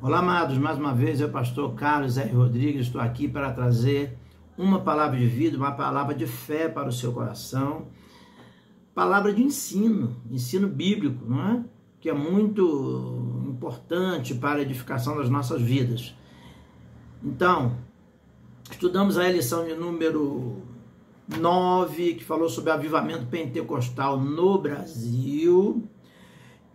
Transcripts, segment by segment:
Olá, amados, mais uma vez eu, pastor Carlos R. Rodrigues, estou aqui para trazer uma palavra de vida, uma palavra de fé para o seu coração, palavra de ensino bíblico, não é? Que é muito importante para a edificação das nossas vidas. Então, estudamos a lição de número 9, que falou sobre avivamento pentecostal no Brasil.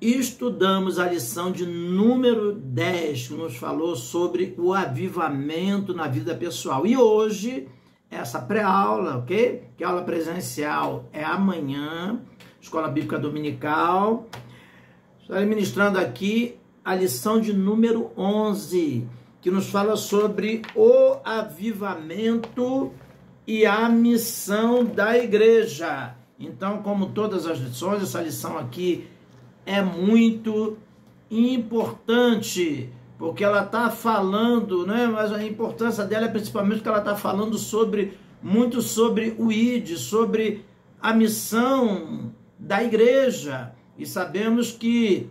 E estudamos a lição de número 10, que nos falou sobre o avivamento na vida pessoal. E hoje, essa pré-aula, ok? Que a aula presencial é amanhã, Escola Bíblica Dominical. Estarei ministrando aqui a lição de número 11, que nos fala sobre o avivamento e a missão da igreja. Então, como todas as lições, essa lição aqui é muito importante, porque ela está falando, né? Mas a importância dela é principalmente que ela está falando muito sobre o ID, sobre a missão da igreja. E sabemos que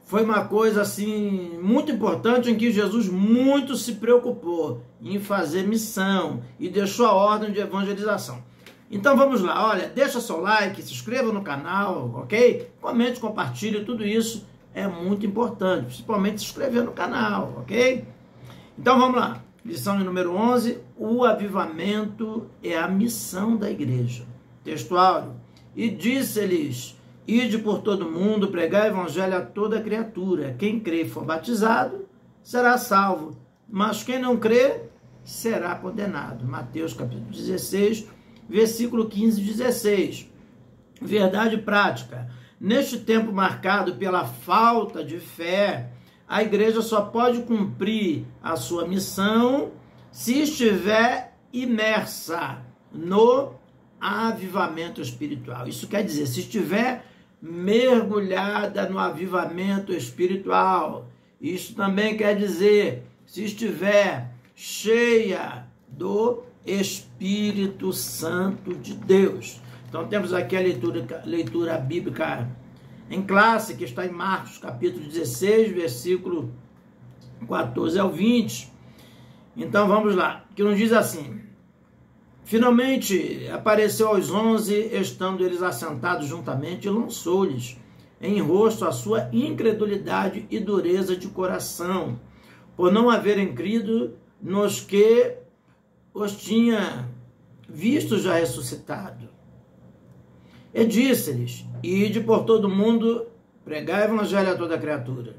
foi uma coisa assim muito importante em que Jesus muito se preocupou em fazer missão e deixou a ordem de evangelização. Então vamos lá, olha, deixa seu like, se inscreva no canal, ok? Comente, compartilhe, tudo isso é muito importante, principalmente se inscrever no canal, ok? Então vamos lá, lição de número 11, o avivamento é a missão da igreja. Textual, e disse-lhes, ide por todo mundo, pregai o evangelho a toda criatura, quem crê e for batizado será salvo, mas quem não crê será condenado. Mateus capítulo 16, versículo 15 e 16. Verdade prática. Neste tempo marcado pela falta de fé, a igreja só pode cumprir a sua missão se estiver imersa no avivamento espiritual. Isso quer dizer, se estiver mergulhada no avivamento espiritual. Isso também quer dizer, se estiver cheia do Espírito Santo de Deus. Então temos aqui a leitura bíblica em classe, que está em Marcos capítulo 16, versículo 14 ao 20. Então vamos lá, que nos diz assim: finalmente apareceu aos 11, estando eles assentados juntamente, e lançou-lhes em rosto a sua incredulidade e dureza de coração, por não haverem crido nos que os tinha visto já ressuscitado. E disse-lhes, ide por todo mundo, pregai o evangelho a toda criatura.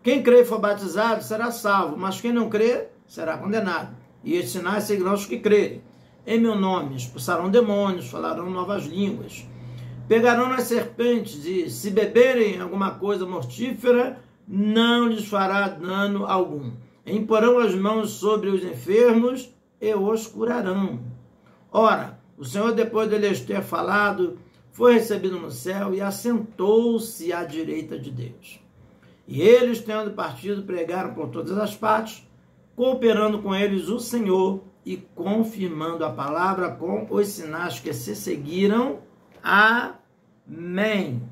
Quem crê e for batizado será salvo, mas quem não crê será condenado. E estes sinais seguirão os que crerem. Em meu nome expulsarão demônios, falarão novas línguas, pegarão nas serpentes, e se beberem alguma coisa mortífera, não lhes fará dano algum. Imporão as mãos sobre os enfermos e os curarão. Ora, o Senhor, depois de lhes ter falado, foi recebido no céu e assentou-se à direita de Deus. E eles, tendo partido, pregaram por todas as partes, cooperando com eles o Senhor e confirmando a palavra com os sinais que se seguiram. Amém.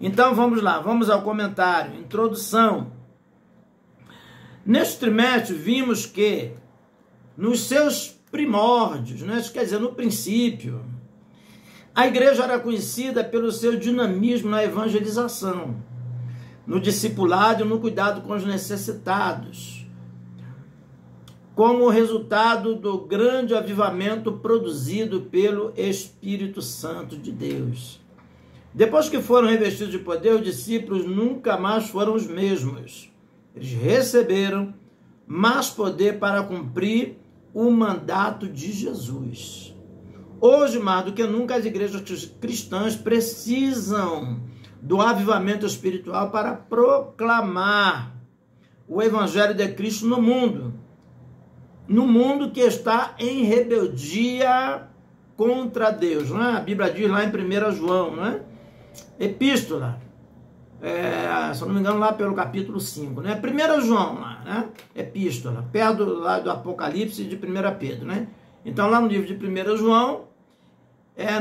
Então vamos lá, vamos ao comentário, introdução. Neste trimestre vimos que nos seus primórdios, né? Isso quer dizer, no princípio, a igreja era conhecida pelo seu dinamismo na evangelização, no discipulado e no cuidado com os necessitados, como resultado do grande avivamento produzido pelo Espírito Santo de Deus. Depois que foram revestidos de poder, os discípulos nunca mais foram os mesmos. Eles receberam mais poder para cumprir o mandato de Jesus. Hoje, mais do que nunca, as igrejas cristãs precisam do avivamento espiritual para proclamar o evangelho de Cristo no mundo que está em rebeldia contra Deus, não é? A Bíblia diz lá em 1 João, não é? Epístola, se eu não me engano, lá pelo capítulo 5, né? 1 João, lá, né? Epístola, perto lá do Apocalipse de 1 Pedro, né? Então, lá no livro de 1 João,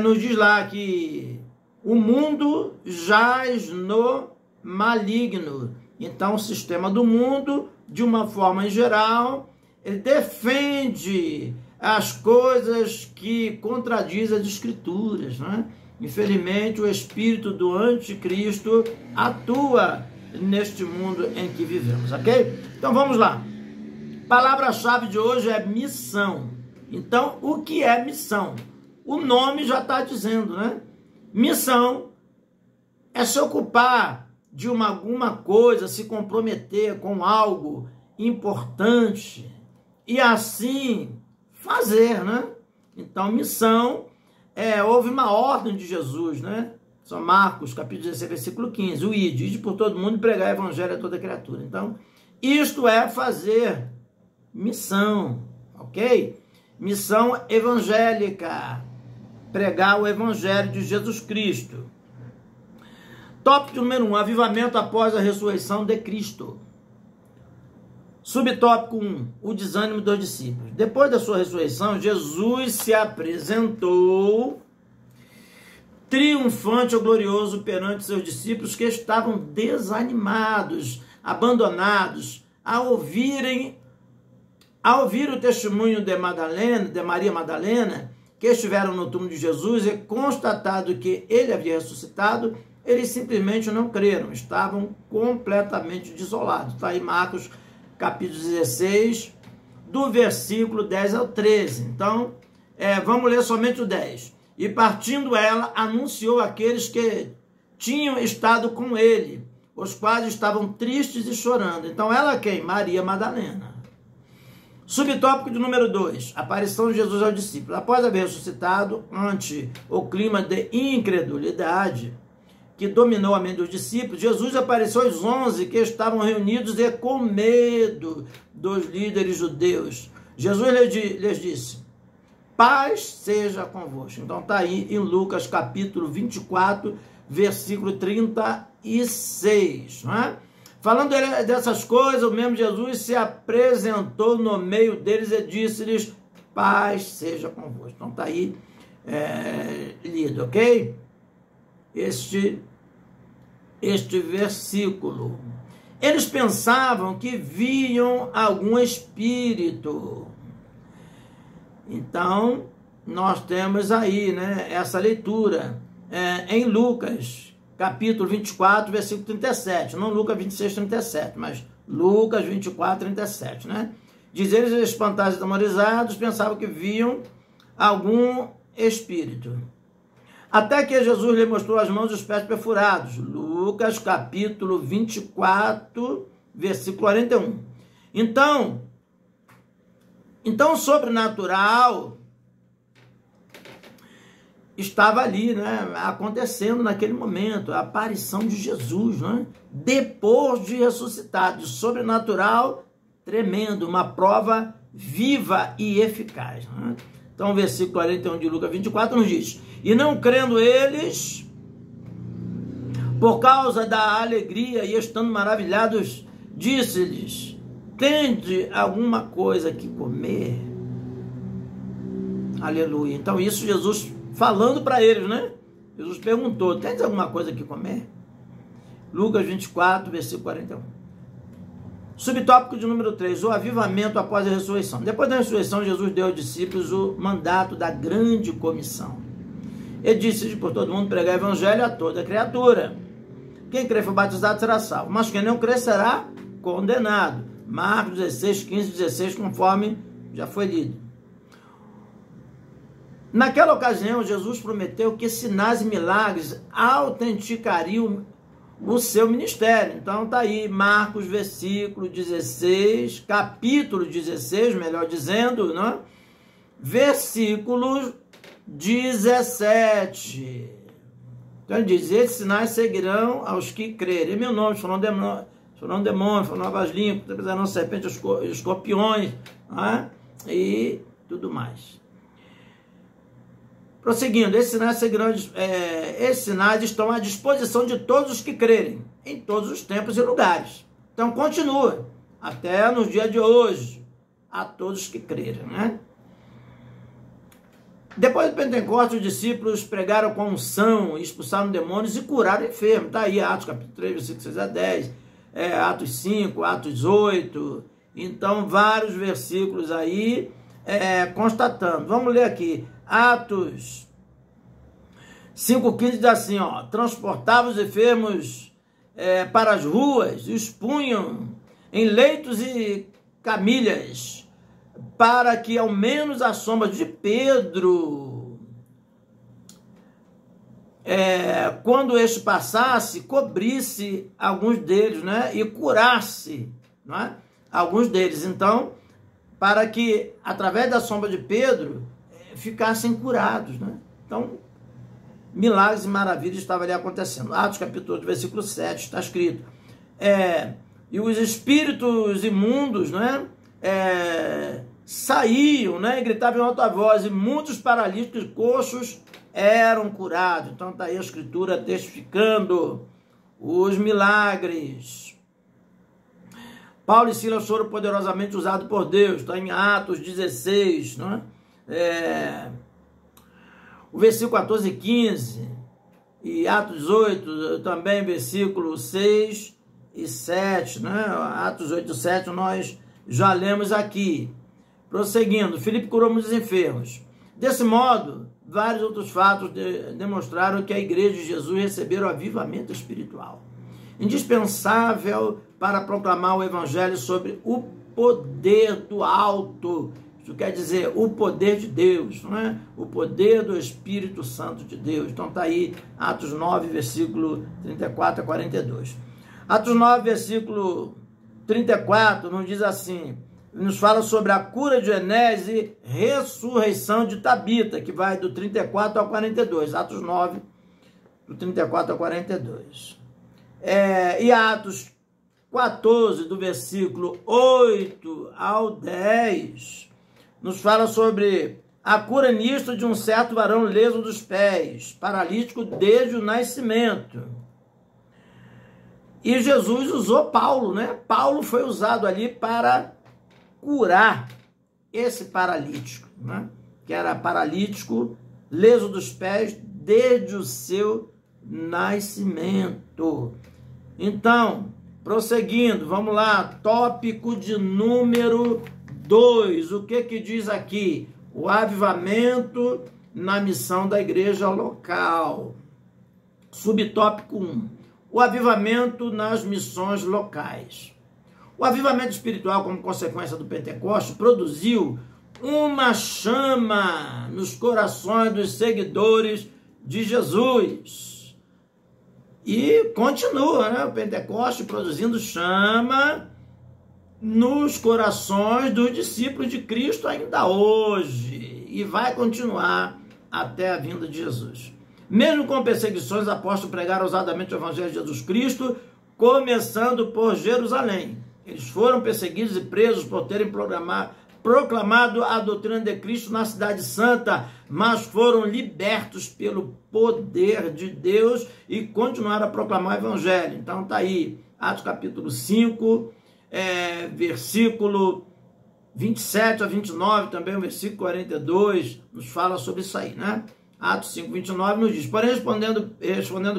nos diz lá que o mundo jaz no maligno Então, o sistema do mundo, de uma forma em geral, ele defende as coisas que contradizem as Escrituras, né? Infelizmente, o espírito do anticristo atua neste mundo em que vivemos, ok? Então, vamos lá. Palavra-chave de hoje é missão. Então, o que é missão? O nome já está dizendo, né? Missão é se ocupar de alguma coisa, se comprometer com algo importante e assim fazer, né? Então, missão, houve uma ordem de Jesus, né? São Marcos, capítulo 16, versículo 15. O ide por todo mundo e pregar o evangelho a toda criatura. Então, isto é fazer missão, ok? Missão evangélica, pregar o evangelho de Jesus Cristo. Tópico número 1, avivamento após a ressurreição de Cristo. Subtópico 1, o desânimo dos discípulos. Depois da sua ressurreição, Jesus se apresentou triunfante ou glorioso perante seus discípulos que estavam desanimados, abandonados, ao ouvir o testemunho de Maria Madalena, que estiveram no túmulo de Jesus e constatado que ele havia ressuscitado, eles simplesmente não creram, estavam completamente desolados. Está aí Marcos, capítulo 16, do versículo 10 ao 13. Então, vamos ler somente o 10. E partindo ela, anunciou àqueles que tinham estado com ele, os quais estavam tristes e chorando. Então, ela quem? Maria Madalena. Subtópico de número 2, aparição de Jesus aos discípulos. Após haver ressuscitado, ante o clima de incredulidade que dominou a mente dos discípulos, Jesus apareceu aos 11 que estavam reunidos e com medo dos líderes judeus. Jesus lhes disse: paz seja convosco. Então está aí em Lucas capítulo 24, versículo 36, não é? Falando dessas coisas, o mesmo Jesus se apresentou no meio deles e disse-lhes: paz seja convosco. Então está aí lido, ok? Este versículo. Eles pensavam que viam algum espírito. Então, nós temos aí, né, essa leitura em Lucas, capítulo 24, versículo 37. Não Lucas 26, 37, mas Lucas 24, 37, né? Diz eles, espantados e atemorizados, pensavam que viam algum espírito. Até que Jesus lhe mostrou as mãos e os pés perfurados. Lucas, capítulo 24, versículo 41. Então, o sobrenatural estava ali, né, acontecendo naquele momento, a aparição de Jesus, né, depois de ressuscitado, sobrenatural tremendo, uma prova viva e eficaz, né? Então, o versículo 41 de Lucas 24 nos diz: e não crendo eles, por causa da alegria e estando maravilhados, disse-lhes: tende alguma coisa que comer? Aleluia. Então, isso Jesus falando para eles, né? Jesus perguntou: tens alguma coisa que comer? Lucas 24, versículo 41. Subtópico de número 3, o avivamento após a ressurreição. Depois da ressurreição, Jesus deu aos discípulos o mandato da grande comissão. Ele disse por todo mundo pregar o evangelho a toda criatura. Quem crer e for batizado será salvo, mas quem não crer será condenado. Marcos 16, 15, 16, conforme já foi lido. Naquela ocasião, Jesus prometeu que sinais e milagres autenticariam o seu ministério. Então está aí Marcos, versículo 16, capítulo 16, melhor dizendo, né? Versículo 17. Então ele diz: esses sinais seguirão aos que crerem. Em meu nome, falando demônio, falando novas línguas, pisarão serpentes, escorpiões, né? E tudo mais. Prosseguindo, esses sinais estão à disposição de todos os que crerem, em todos os tempos e lugares. Então, continua, até nos dias de hoje, a todos que crerem, né? Depois do Pentecostes, os discípulos pregaram com unção, expulsaram demônios e curaram enfermos. Está aí Atos capítulo 3, versículo 6 a 10. Atos 5, Atos 8, então vários versículos aí constatando. Vamos ler aqui, Atos 5,15 diz assim, ó, transportavam os enfermos para as ruas e os punham em leitos e camilhas, para que ao menos a sombra de Pedro, quando este passasse, cobrisse alguns deles, né? E curasse, não é? Alguns deles. Então, para que através da sombra de Pedro ficassem curados, né? Então, milagres e maravilhas estavam ali acontecendo. Atos capítulo 8, versículo 7, está escrito. E os espíritos imundos, né? Saíam, né? E gritavam em alta voz, e muitos paralíticos e coxos eram curados. Então está aí a escritura testificando os milagres. Paulo e Silas foram poderosamente usados por Deus. Está em Atos 16, né? O versículo 14 e 15, e Atos 18, também versículo 6 e 7, né? Atos 8 e 7 nós já lemos aqui. Prosseguindo, Filipe curou muitos enfermos. Desse modo, vários outros fatos demonstraram que a igreja de Jesus recebeu o avivamento espiritual, indispensável para proclamar o evangelho sobre o poder do alto. Isso quer dizer o poder de Deus, não é? O poder do Espírito Santo de Deus. Então está aí Atos 9, versículo 34 a 42. Atos 9, versículo 34, nos diz assim, nos fala sobre a cura de Enéas e ressurreição de Tabita, que vai do 34 ao 42. Atos 9, do 34 ao 42. E Atos 14, do versículo 8 ao 10, nos fala sobre a cura nisto de um certo varão leso dos pés, paralítico desde o nascimento. E Jesus usou Paulo, né? Paulo foi usado ali para curar esse paralítico, né? Que era paralítico, leso dos pés desde o seu nascimento. Então, prosseguindo, vamos lá, tópico de número 2, o que diz aqui? O avivamento na missão da igreja local. Subtópico 1, o avivamento nas missões locais. O avivamento espiritual, como consequência do Pentecostes, produziu uma chama nos corações dos seguidores de Jesus. E continua, né? O Pentecostes produzindo chama nos corações dos discípulos de Cristo ainda hoje. E vai continuar até a vinda de Jesus. Mesmo com perseguições, apóstolos pregaram ousadamente o evangelho de Jesus Cristo, começando por Jerusalém. Eles foram perseguidos e presos por terem proclamado a doutrina de Cristo na cidade santa, mas foram libertos pelo poder de Deus e continuaram a proclamar o evangelho. Então está aí, Atos capítulo 5, versículo 27 a 29, também o versículo 42, nos fala sobre isso aí, né? Atos 5, 29 nos diz, porém respondendo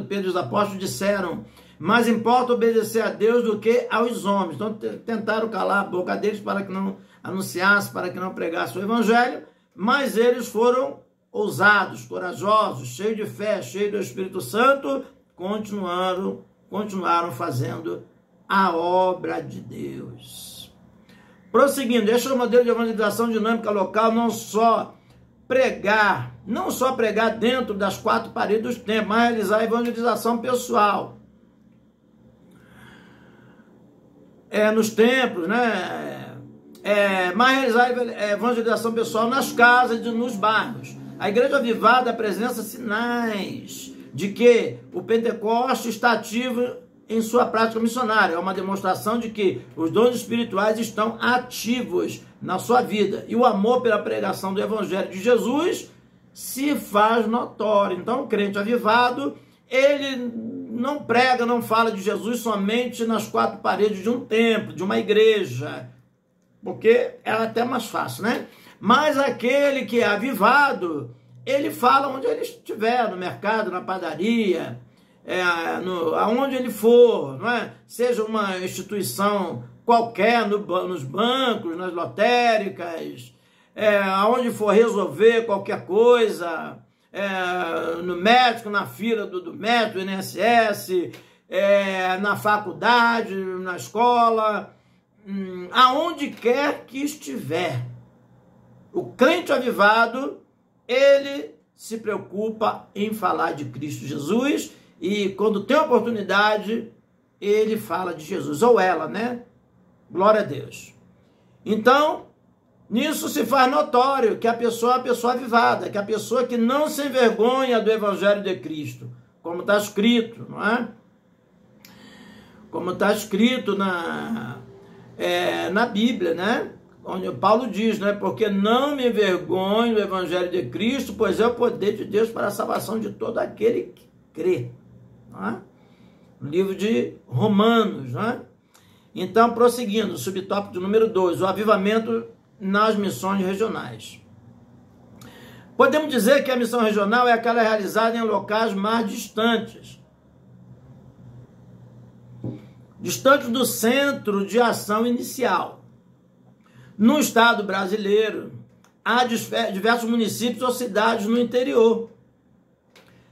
Pedro e os apóstolos disseram, mais importa obedecer a Deus do que aos homens. Então tentaram calar a boca deles para que não anunciasse, para que não pregasse o evangelho, mas eles foram ousados, corajosos, cheios de fé, cheios do Espírito Santo, continuaram fazendo a obra de Deus. Prosseguindo, este é o modelo de evangelização dinâmica local, não só pregar dentro das quatro paredes dos templos, mas realizar a evangelização pessoal. Nos templos, né? Mas realizar a evangelização pessoal nas casas e nos bairros. A igreja avivada apresenta sinais de que o Pentecostes está ativo em sua prática missionária. É uma demonstração de que os dons espirituais estão ativos na sua vida. E o amor pela pregação do evangelho de Jesus se faz notório. Então, o crente avivado, ele não prega, não fala de Jesus somente nas quatro paredes de um templo, de uma igreja, porque é até mais fácil, né? Mas aquele que é avivado, ele fala onde ele estiver, no mercado, na padaria, aonde ele for, não é? Seja uma instituição qualquer, nos bancos, nas lotéricas, aonde for resolver qualquer coisa, no médico, na fila do médico, do INSS, na faculdade, na escola, aonde quer que estiver. O crente avivado, ele se preocupa em falar de Cristo Jesus e quando tem oportunidade, ele fala de Jesus, ou ela, né? Glória a Deus. Então, nisso se faz notório que a pessoa é uma pessoa avivada, que a pessoa que não se envergonha do Evangelho de Cristo, como está escrito, não é? Como está escrito na Bíblia, né? Onde Paulo diz, né? Porque não me envergonho do Evangelho de Cristo, pois é o poder de Deus para a salvação de todo aquele que crê. Não é? No livro de Romanos, não é? Então, prosseguindo, subtópico de número 2, o avivamento nas missões regionais. Podemos dizer que a missão regional é aquela realizada em locais mais distantes do centro de ação inicial. No estado brasileiro, há diversos municípios ou cidades no interior.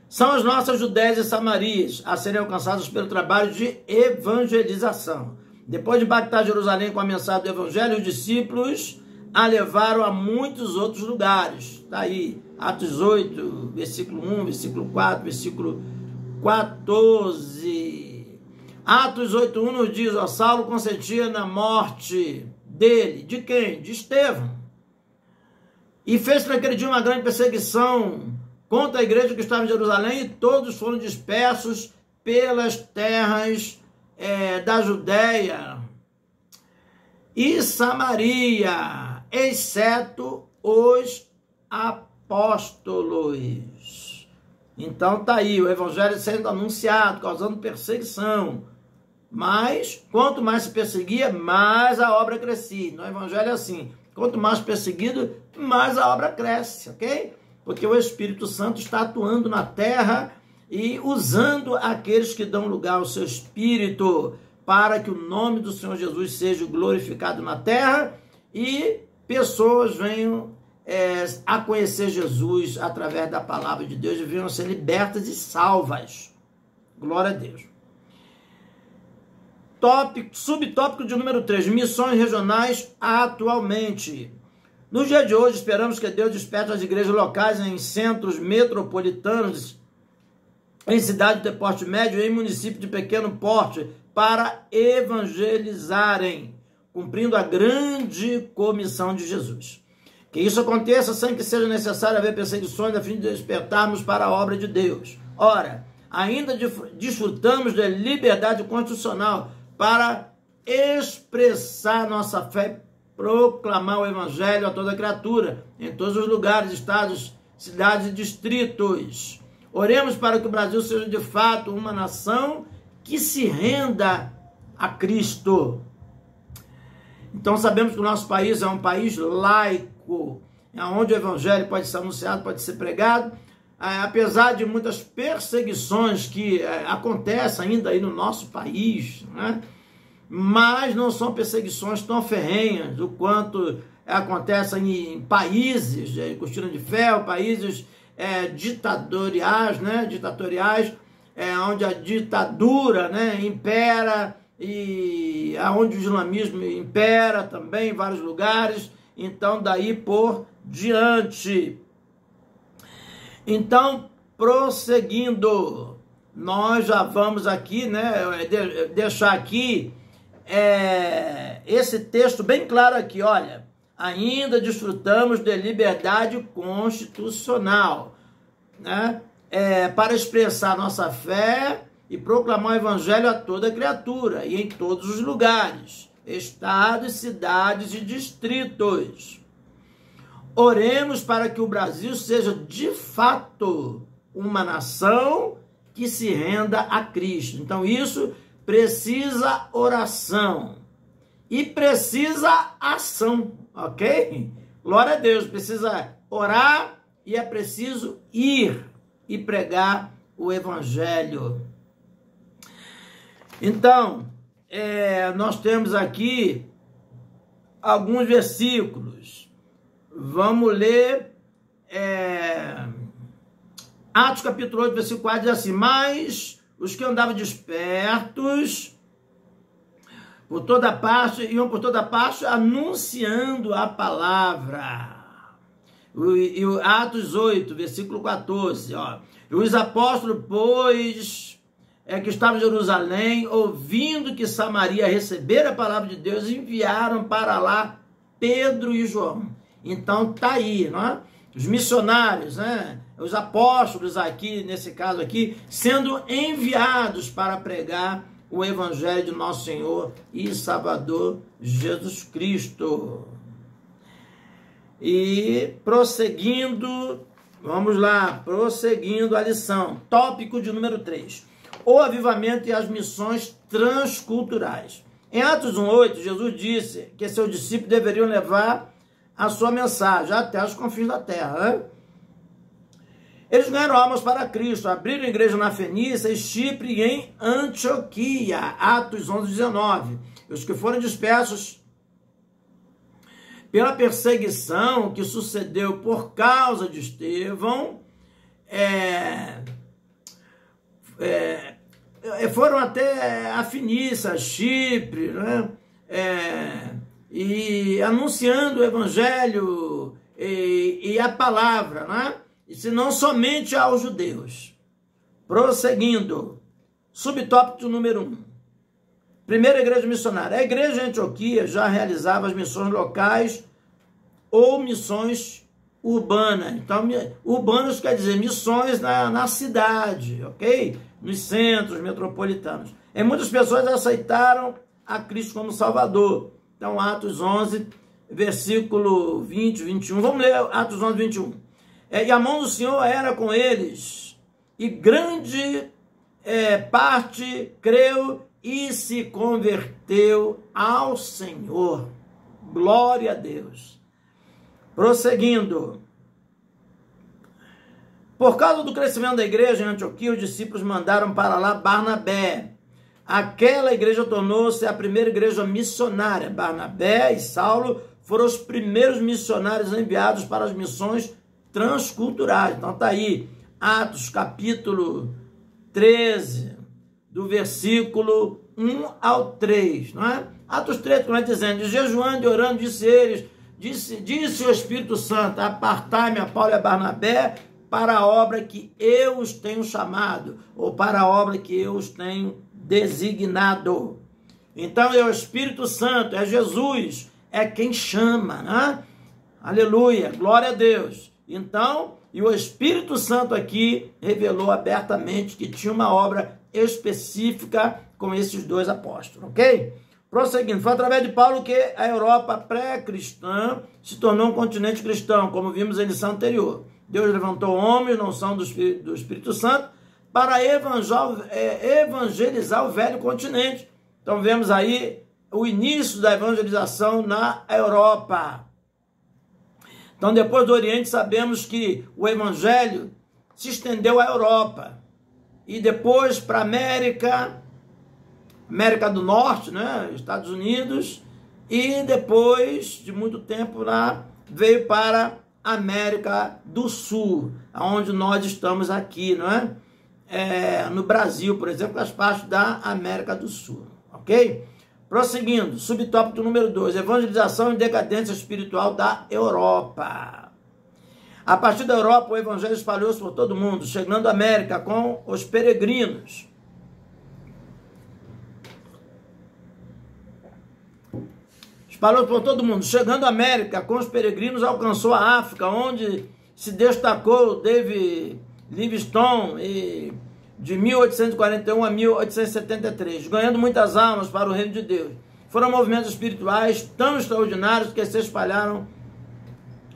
São as nossas Judéias e Samarias a serem alcançadas pelo trabalho de evangelização. Depois de impactar Jerusalém com a mensagem do Evangelho, os discípulos a levaram a muitos outros lugares. Está aí, Atos 8, versículo 1, versículo 4, versículo 14. Atos 8:1 nos diz, Saulo consentia na morte dele. De quem? De Estevão. E fez naquele dia uma grande perseguição contra a igreja que estava em Jerusalém, e todos foram dispersos pelas terras da Judéia e Samaria, exceto os apóstolos. Então tá aí, o evangelho sendo anunciado, causando perseguição. Mas, quanto mais se perseguia, mais a obra crescia. No evangelho é assim, quanto mais perseguido, mais a obra cresce, ok? Porque o Espírito Santo está atuando na terra e usando aqueles que dão lugar ao seu Espírito para que o nome do Senhor Jesus seja glorificado na terra e pessoas venham a conhecer Jesus através da palavra de Deus e venham a ser libertas e salvas. Glória a Deus. Subtópico de número 3, missões regionais atualmente. No dia de hoje, esperamos que Deus desperte as igrejas locais em centros metropolitanos, em cidades de porte médio e em municípios de pequeno porte, para evangelizarem, cumprindo a grande comissão de Jesus. Que isso aconteça sem que seja necessário haver perseguições a fim de despertarmos para a obra de Deus. Ora, ainda desfrutamos da liberdade constitucional para expressar nossa fé, proclamar o evangelho a toda criatura, em todos os lugares, estados, cidades e distritos. Oremos para que o Brasil seja de fato uma nação que se renda a Cristo. Então sabemos que o nosso país é um país laico, onde o evangelho pode ser anunciado, pode ser pregado, apesar de muitas perseguições que acontecem ainda aí no nosso país, né? Mas não são perseguições tão ferrenhas o quanto acontecem em países de cortina de ferro, países ditatoriais, né? Onde a ditadura, né, impera e onde o islamismo impera também em vários lugares. Então, daí por diante. Então, prosseguindo, nós já vamos aqui, né, deixar aqui esse texto bem claro aqui, olha. Ainda desfrutamos de liberdade constitucional, né, para expressar nossa fé e proclamar o evangelho a toda criatura e em todos os lugares, estados, cidades e distritos. Oremos para que o Brasil seja de fato uma nação que se renda a Cristo. Então isso precisa oração e precisa ação, ok? Glória a Deus, precisa orar e é preciso ir e pregar o evangelho. Então, nós temos aqui alguns versículos. Vamos ler Atos capítulo 8, versículo 4, diz assim: mas os que andavam despertos por toda parte, iam por toda parte anunciando a palavra. E Atos 8, versículo 14, ó. E os apóstolos, pois, que estavam em Jerusalém, ouvindo que Samaria recebera a palavra de Deus, enviaram para lá Pedro e João. Então tá aí, não é? Os missionários, né? Os apóstolos aqui, nesse caso aqui, sendo enviados para pregar o evangelho de nosso Senhor e Salvador Jesus Cristo. E prosseguindo, vamos lá, prosseguindo a lição, tópico de número 3, o avivamento e as missões transculturais. Em Atos 1:8, Jesus disse que seus discípulos deveriam levar a sua mensagem até os confins da terra, né? Eles ganharam almas para Cristo, abriram igreja na Fenícia e Chipre e em Antioquia, Atos 11:19. Os que foram dispersos pela perseguição que sucedeu por causa de Estevão, foram até a Fenícia, Chipre, né? E anunciando o evangelho e a palavra, né? E se não somente aos judeus. Prosseguindo, subtópico número 1. Primeira igreja missionária. A igreja de Antioquia já realizava as missões locais ou missões urbanas. Então, urbanas quer dizer missões na cidade, ok? Nos centros metropolitanos. E muitas pessoas aceitaram a Cristo como Salvador. Então, Atos 11, versículo 20, 21. Vamos ler Atos 11, 21. E a mão do Senhor era com eles, e grande parte creu e se converteu ao Senhor. Glória a Deus. Prosseguindo. Por causa do crescimento da igreja em Antioquia, os discípulos mandaram para lá Barnabé. Aquela igreja tornou-se a primeira igreja missionária. Barnabé e Saulo foram os primeiros missionários enviados para as missões transculturais. Então tá aí, Atos capítulo 13, do versículo 1 ao 3, não é? Atos 13, como é dizendo, jejuando e orando, disse o Espírito Santo, apartai-me a Paulo e a Barnabé para a obra que eu os tenho chamado, ou para a obra que eu os tenho designado. Então é o Espírito Santo, é Jesus, é quem chama, né? Aleluia, glória a Deus. Então, e o Espírito Santo aqui revelou abertamente que tinha uma obra específica com esses dois apóstolos, ok? Prosseguindo, foi através de Paulo que a Europa pré-cristã se tornou um continente cristão, como vimos na lição anterior. Deus levantou homens, não são do Espírito Santo, para evangelizar o velho continente. Então, vemos aí o início da evangelização na Europa. Então, depois do Oriente, sabemos que o Evangelho se estendeu à Europa. E depois para a América do Norte, né? Estados Unidos. E depois de muito tempo lá, veio para a América do Sul, onde nós estamos aqui, não é? No Brasil, por exemplo, as partes da América do Sul. Ok? Prosseguindo, subtópico número 2, evangelização e decadência espiritual da Europa. A partir da Europa, o evangelho espalhou-se por todo mundo, chegando à América com os peregrinos. Espalhou por todo mundo, chegando à América com os peregrinos, alcançou a África, onde se destacou David Livingstone de 1841 a 1873, ganhando muitas almas para o reino de Deus. Foram movimentos espirituais tão extraordinários que se espalharam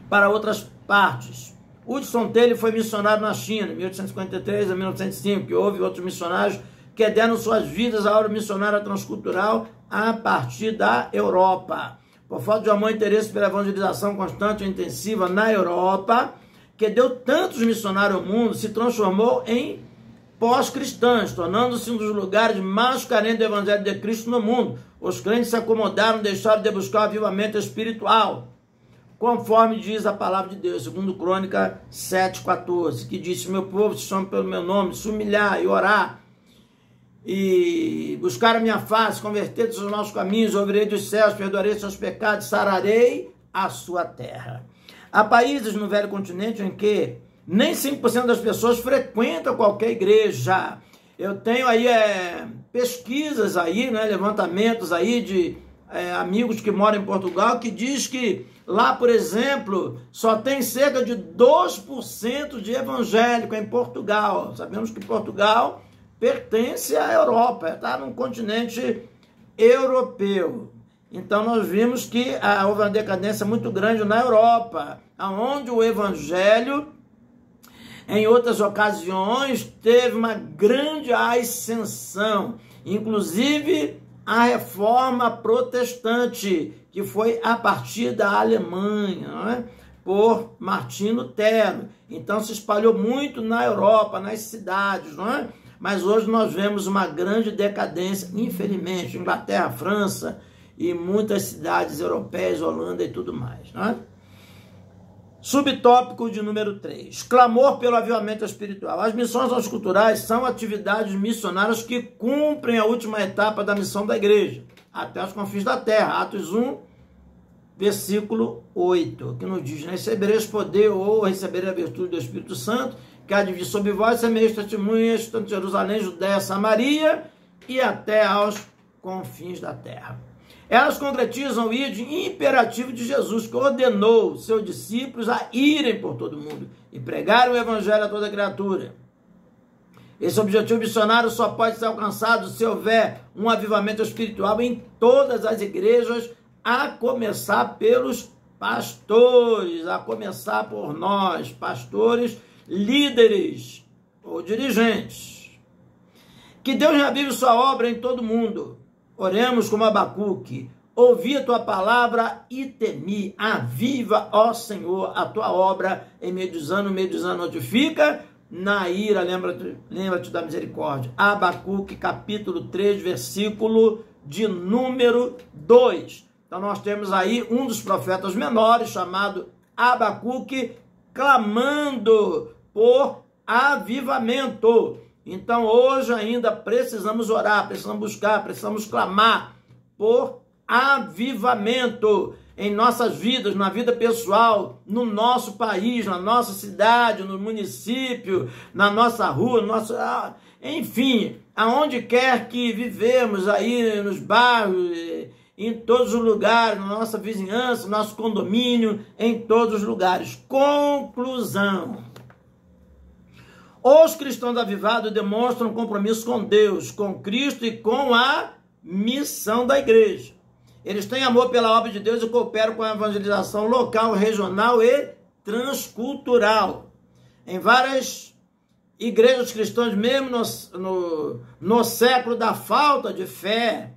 para outras partes. Hudson Taylor foi missionário na China, de 1853 a 1905, que houve outros missionários que deram suas vidas à obra missionária transcultural a partir da Europa. Por falta de amor e interesse pela evangelização constante e intensiva na Europa, que deu tantos missionários ao mundo, se transformou em pós-cristãs, tornando-se um dos lugares mais carentes do Evangelho de Cristo no mundo. Os crentes se acomodaram, deixaram de buscar o avivamento espiritual, conforme diz a palavra de Deus, segundo Crônica 7,14, que diz: se meu povo se chama pelo meu nome, se humilhar e orar, e buscar a minha face, converter-se aos nossos caminhos, ouvirei dos céus, perdoarei seus pecados, sararei a sua terra. Há países no velho continente em que nem 5% das pessoas frequentam qualquer igreja. Eu tenho aí pesquisas aí, né, levantamentos aí de amigos que moram em Portugal, que diz que lá, por exemplo, só tem cerca de 2% de evangélico em Portugal. Sabemos que Portugal pertence à Europa, está num continente europeu. Então nós vimos que houve uma decadência muito grande na Europa, onde o evangelho, em outras ocasiões, teve uma grande ascensão, inclusive a reforma protestante, que foi a partir da Alemanha, não é? Por Martinho Lutero. Então se espalhou muito na Europa, nas cidades, não é? Mas hoje nós vemos uma grande decadência, infelizmente, Inglaterra, França e muitas cidades europeias, Holanda e tudo mais, não é? Subtópico de número 3, clamor pelo avivamento espiritual. As missões transculturais são atividades missionárias que cumprem a última etapa da missão da igreja, até os confins da terra. Atos 1, versículo 8, que nos diz: recebereis poder ou recebereis a virtude do Espírito Santo, que há de vir sobre vós, semeis testemunhas, tanto Jerusalém, Judéia, Samaria e até aos confins da terra. Elas concretizam o ide imperativo de Jesus, que ordenou seus discípulos a irem por todo mundo e pregarem o evangelho a toda criatura. Esse objetivo missionário só pode ser alcançado se houver um avivamento espiritual em todas as igrejas, a começar pelos pastores, a começar por nós, pastores, líderes ou dirigentes. Que Deus reavive sua obra em todo mundo. Oremos como Abacuque: ouvi a tua palavra e temi, aviva, ó Senhor, a tua obra em meio dos anos notifica, na ira lembra-te da misericórdia. Abacuque, capítulo 3, versículo de número 2. Então nós temos aí um dos profetas menores, chamado Abacuque, clamando por avivamento. Então hoje ainda precisamos orar, precisamos buscar, precisamos clamar por avivamento em nossas vidas, na vida pessoal, no nosso país, na nossa cidade, no município, na nossa rua, enfim, aonde quer que vivemos aí, nos bairros, em todos os lugares, na nossa vizinhança, no nosso condomínio, em todos os lugares. Conclusão: os cristãos avivados demonstram compromisso com Deus, com Cristo e com a missão da igreja. Eles têm amor pela obra de Deus e cooperam com a evangelização local, regional e transcultural. Em várias igrejas cristãs, mesmo no século da falta de fé,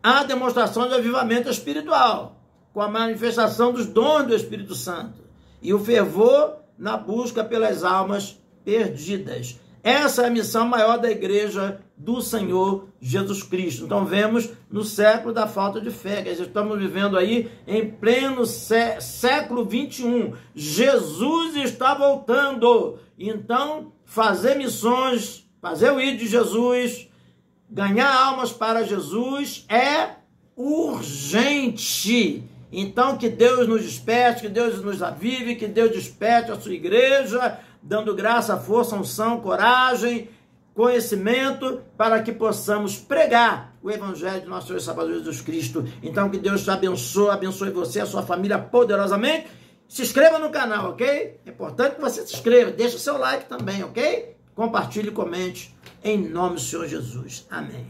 há demonstração de avivamento espiritual, com a manifestação dos dons do Espírito Santo e o fervor na busca pelas almas perdidas. Essa é a missão maior da igreja do Senhor Jesus Cristo. Então vemos no século da falta de fé, que estamos vivendo aí em pleno século 21. Jesus está voltando. Então fazer missões, fazer o ir de Jesus, ganhar almas para Jesus é urgente. Então que Deus nos desperte, que Deus nos avive, que Deus desperte a sua igreja, dando graça, força, unção, coragem, conhecimento, para que possamos pregar o evangelho de nosso Senhor e Salvador Jesus Cristo. Então que Deus te abençoe, abençoe você e a sua família poderosamente. Se inscreva no canal, ok? É importante que você se inscreva, deixe o seu like também, ok? Compartilhe e comente, em nome do Senhor Jesus. Amém.